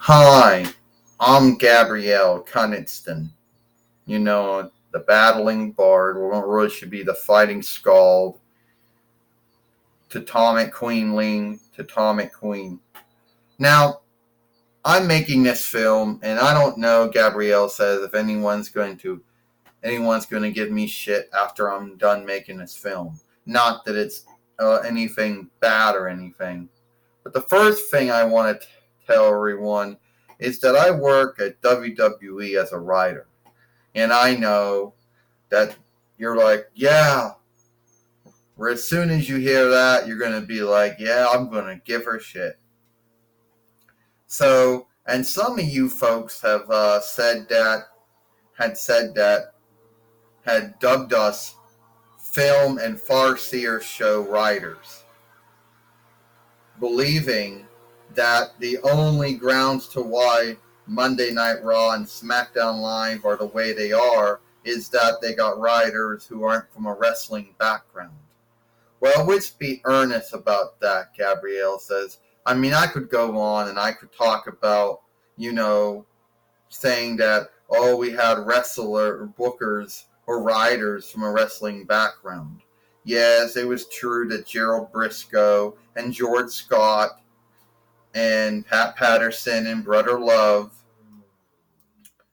Hi, I'm Gabrielle Cunningston. The battling bard, or really should be the fighting scald, Totemic Queenling, Totemic Queen. Now, I'm making this film, and I don't know, Gabrielle says, if anyone's going to give me shit after I'm done making this film. Not that it's anything bad or anything. But the first thing I want to tell everyone is that I work at WWE as a writer. And I know that you're like, yeah, where as soon as you hear that, you're going to be like, yeah, I'm going to give her shit. So, and some of you folks have had dubbed us film and farcier show writers, believing that the only grounds to why Monday Night Raw and SmackDown Live are the way they are is that they got writers who aren't from a wrestling background. Well, let's be earnest about that, Gabrielle says. I mean, I could go on and I could talk about, saying that, oh, we had wrestler bookers or writers from a wrestling background. Yes, it was true that Gerald Briscoe and George Scott and Pat Patterson and Brother Love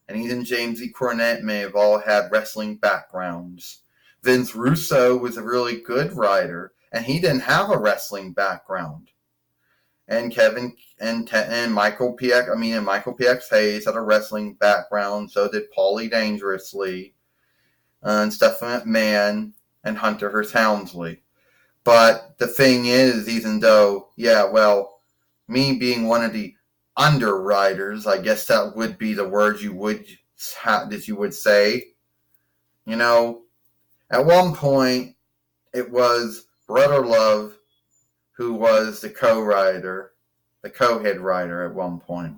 and even James E. Cornette may have all had wrestling backgrounds. Vince Russo was a really good writer, and he didn't have a wrestling background. And Michael P.X. Hayes had a wrestling background, so did Paulie Dangerously, and Stephanie McMahon, and Hunter Hearst Helmsley. But the thing is, even though, me being one of the underwriters, I guess that would be the word you would say. At one point, it was Brother Love who was the co-head writer at one point.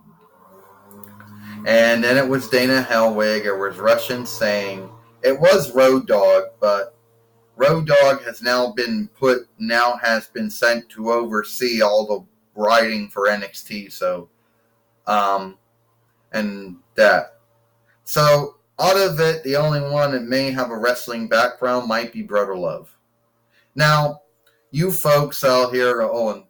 And then it was Dana Helwig, it was Russian Singh, it was Road Dogg, but Road Dogg has now been sent to oversee all the writing for NXT, so and that. So out of it, the only one that may have a wrestling background might be Brother Love. Now, you folks out here are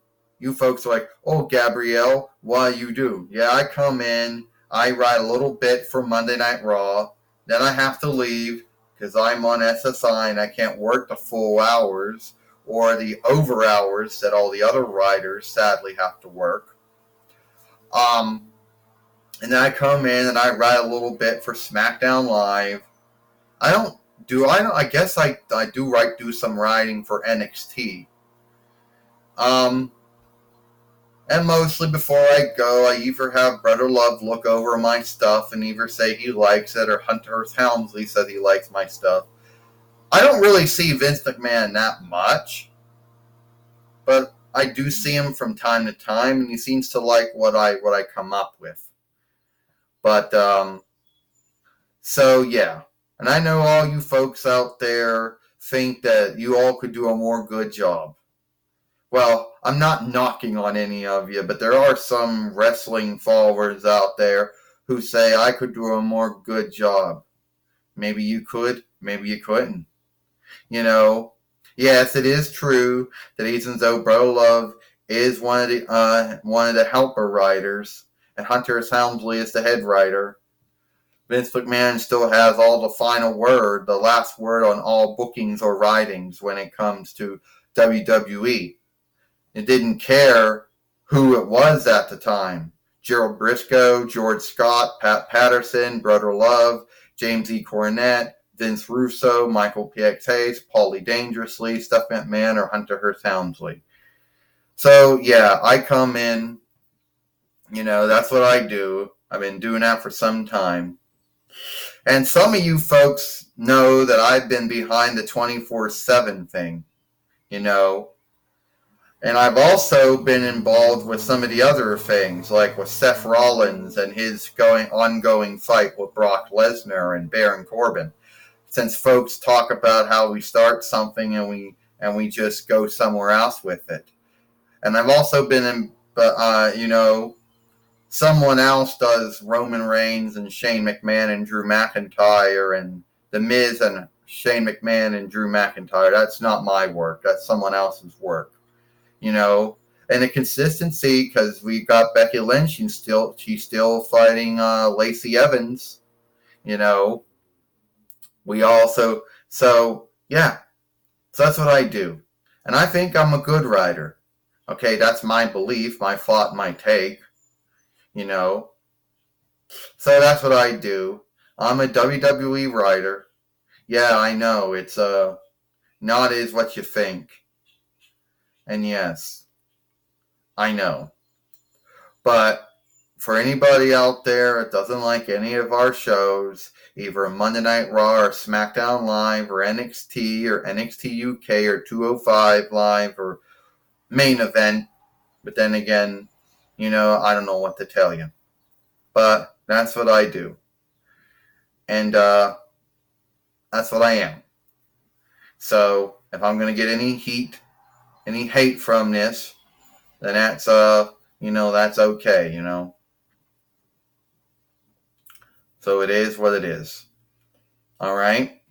like, oh, Gabrielle, what you do? Yeah, I come in, I write a little bit for Monday Night Raw, then I have to leave because I'm on SSI and I can't work the full hours or the over hours that all the other writers sadly have to work. And then I come in and I write a little bit for SmackDown Live. I guess I do some writing for NXT. And mostly before I go, I either have Brother Love look over my stuff and either say he likes it, or Hunter Helmsley says he likes my stuff. I don't really see Vince McMahon that much, but I do see him from time to time, and he seems to like what I come up with. But so yeah, and I know all you folks out there think that you all could do a more good job. Well, I'm not knocking on any of you, but there are some wrestling followers out there who say I could do a more good job. Maybe you could, maybe you couldn't. Yes, it is true that even though Brother Love is one of the helper writers, and Hunter Helmsley is the head writer, Vince McMahon still has all the final word, the last word on all bookings or writings when it comes to WWE. It didn't care who it was at the time. Gerald Briscoe, George Scott, Pat Patterson, Brother Love, James E. Cornette, Vince Russo, Michael P.X. Hayes, Paulie Dangerously, Stephanie McMahon, or Hunter Hearst Helmsley. So, yeah, I come in, that's what I do. I've been doing that for some time. And some of you folks know that I've been behind the 24/7 thing, And I've also been involved with some of the other things, like with Seth Rollins and his ongoing fight with Brock Lesnar and Baron Corbin. Since folks talk about how we start something and we just go somewhere else with it. And I've also been in, someone else does Roman Reigns and Shane McMahon and Drew McIntyre and The Miz and Shane McMahon and Drew McIntyre. That's not my work. That's someone else's work. And the consistency, because we got Becky Lynch, she's still fighting Lacey Evans. We also, so that's what I do. And I think I'm a good writer. Okay, that's my belief, my thought, my take. So that's what I do. I'm a WWE writer. Yeah, I know, it's not is what you think. And yes, I know. But for anybody out there that doesn't like any of our shows, either Monday Night Raw or SmackDown Live or NXT or NXT UK or 205 Live or Main Event, but then again, I don't know what to tell you. But that's what I do. And that's what I am. So if I'm going to get any hate from this, then that's that's okay. So it is what it is. All right.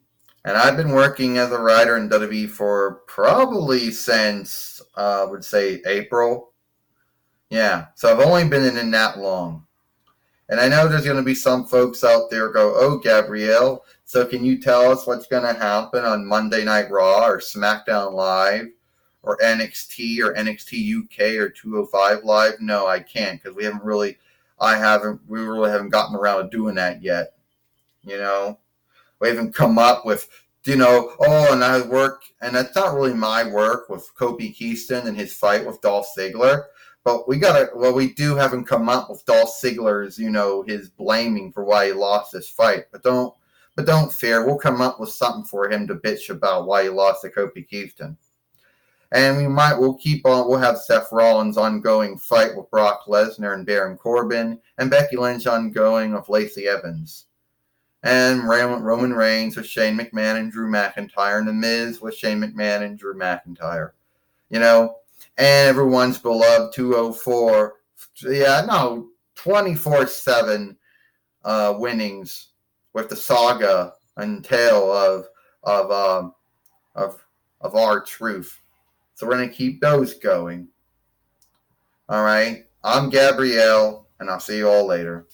And I've been working as a writer in WWE for probably since I would say April. Yeah. So I've only been in that long. And I know there's going to be some folks out there go, "Oh, Gabrielle, so can you tell us what's going to happen on Monday Night Raw or SmackDown Live or NXT or NXT UK or 205 Live?" No, I can't, because we really haven't gotten around to doing that yet. We haven't come up with, and I work, and that's not really my work, with Kofi Kingston and his fight with Dolph Ziggler. But we do haven't come up with Dolph Ziggler's, his blaming for why he lost this fight. But don't fear, we'll come up with something for him to bitch about why he lost to Kofi Kingston. And we'll have Seth Rollins' ongoing fight with Brock Lesnar and Baron Corbin, and Becky Lynch ongoing with Lacey Evans. And Roman Reigns with Shane McMahon and Drew McIntyre, and The Miz with Shane McMahon and Drew McIntyre. And everyone's beloved 204, 24/7 winnings with the saga and tale of R-Truth. So we're going to keep those going. All right. I'm Gabrielle, and I'll see you all later.